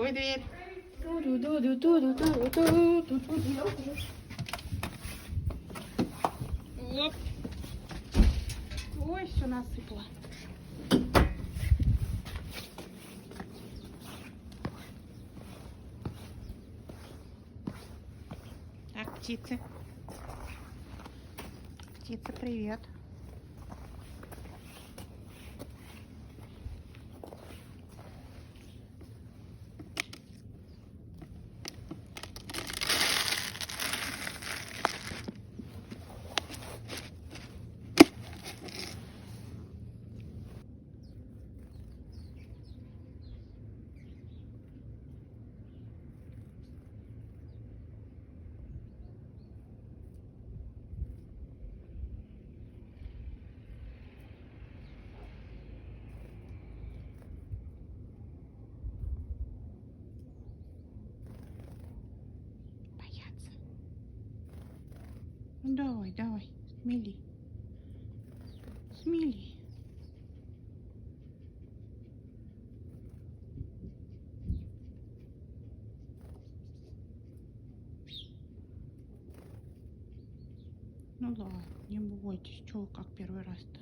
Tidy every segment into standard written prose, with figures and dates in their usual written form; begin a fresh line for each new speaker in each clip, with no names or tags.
Ой, дверь. Оп. Ой, все насыпало. Так, птицы. Птица, привет. Давай, давай, смели. Смели. Ну ладно, не бойтесь, чего как первый раз-то.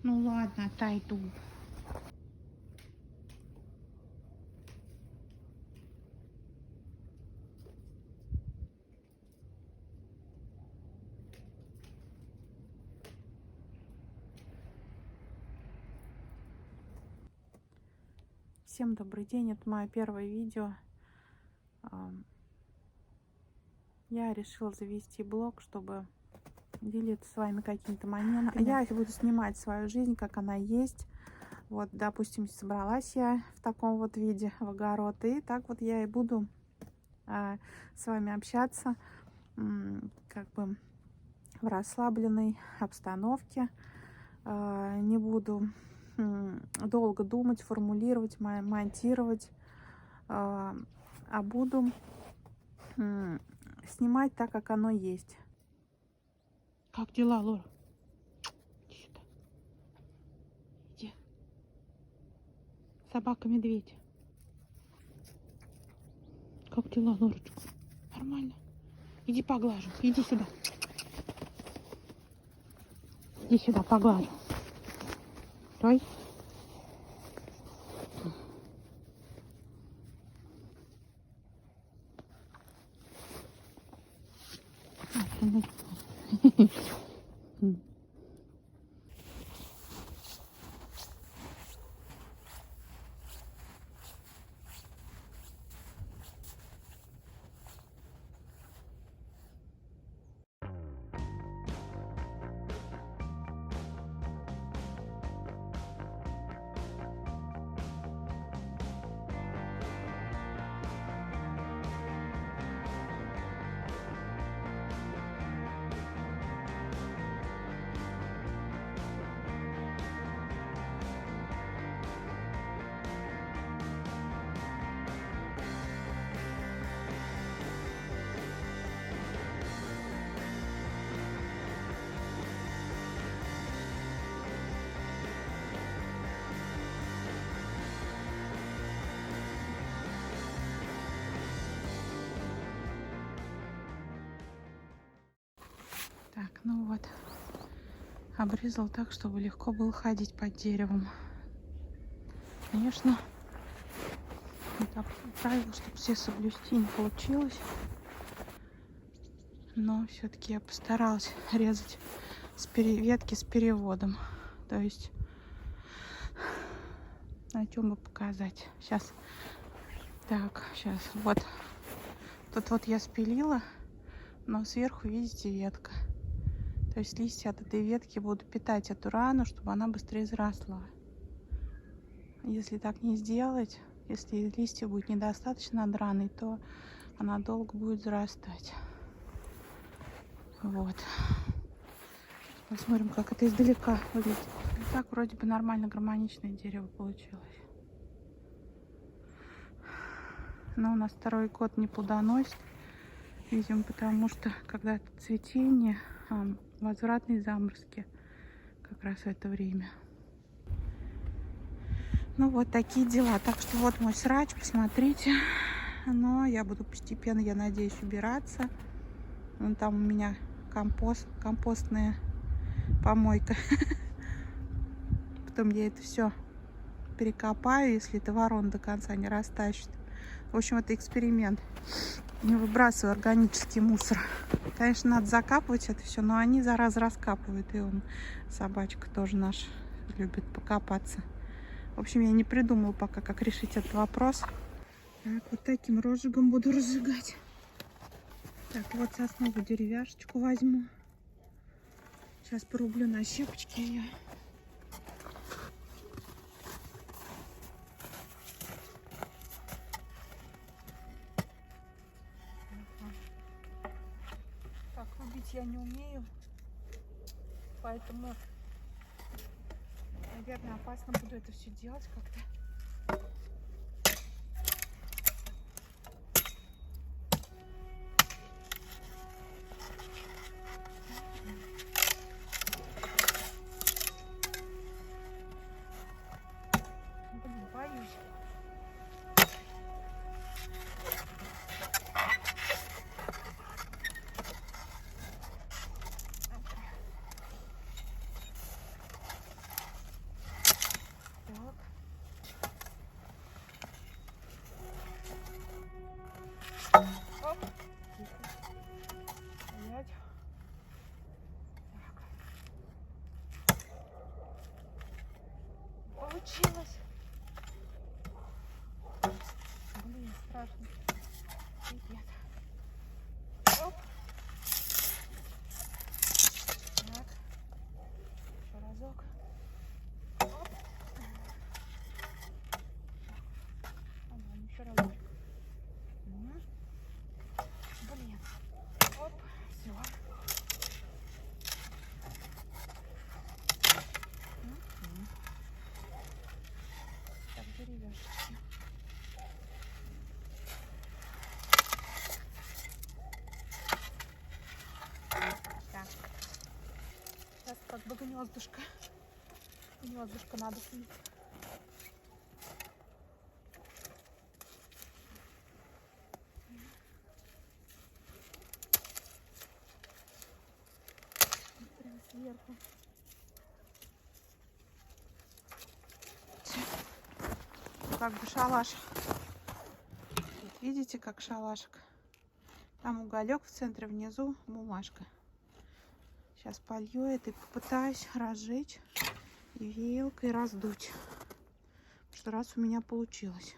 Ну ладно, отойду. Всем добрый день, это мое первое видео. Я решила завести блог, чтобы делиться с вами какими-то моментами. Я буду снимать свою жизнь, как она есть. Вот, допустим, собралась я в таком вот виде в огород, и так вот я и буду с вами общаться, как бы в расслабленной обстановке. Не буду долго думать, формулировать, монтировать, а буду снимать так, как оно есть. Как дела, Лора? Иди сюда. Иди. Собака-медведь. Как дела, Лорочка? Нормально. Иди поглажу. Иди сюда. Иди сюда, поглажу. Стой. Так, ну вот, обрезал так, чтобы легко было ходить под деревом. Конечно, правило, чтобы все соблюсти, не получилось. Но все-таки я постаралась резать ветки с переводом. То есть, на чем бы показать. Сейчас, так, сейчас, вот. Тут вот я спилила, но сверху, видите, ветка. То есть листья от этой ветки будут питать эту рану, чтобы она быстрее взросла. Если так не сделать, если листья будет недостаточно от раны, то она долго будет зарастать. Вот. Посмотрим, как это издалека выглядит. Так вроде бы нормально, гармоничное дерево получилось. Но у нас второй год не плодоносит. Видимо, потому что когда это цветение, возвратные заморозки. как раз в это время. Ну вот такие дела. Так что вот мой срач, посмотрите. Но я буду постепенно, я надеюсь, убираться. Вон там у меня компостная помойка. Потом я это все перекопаю, если это ворон до конца не растащит. В общем, это эксперимент. Не выбрасываю органический мусор. Конечно, надо закапывать это все, но они, зараза, раскапывают. И он, собачка тоже наш, любит покопаться. В общем, я не придумала пока, как решить этот вопрос. Так, вот таким розжигом буду разжигать. Так, вот сосновую деревяшечку возьму. Сейчас порублю на щепочки ее. Так, рубить я не умею, поэтому, наверное, опасно буду это все делать как-то. Блин, боюсь. Оп. Стоять. Так. Получилось. Блин, страшно. Пипец. Оп. Так. Еще разок. Оп. Ага, еще разок. Блин. Оп. Все. Так, деревяшечки. Так. Сейчас как бы гнездышко. Гнездышко надо снять. Прям сверху. Как бы шалаш. Вот видите, как шалашик. Там уголек в центре, внизу бумажка. Сейчас полью это и попытаюсь разжечь и вилкой раздуть. Потому что раз у меня получилось.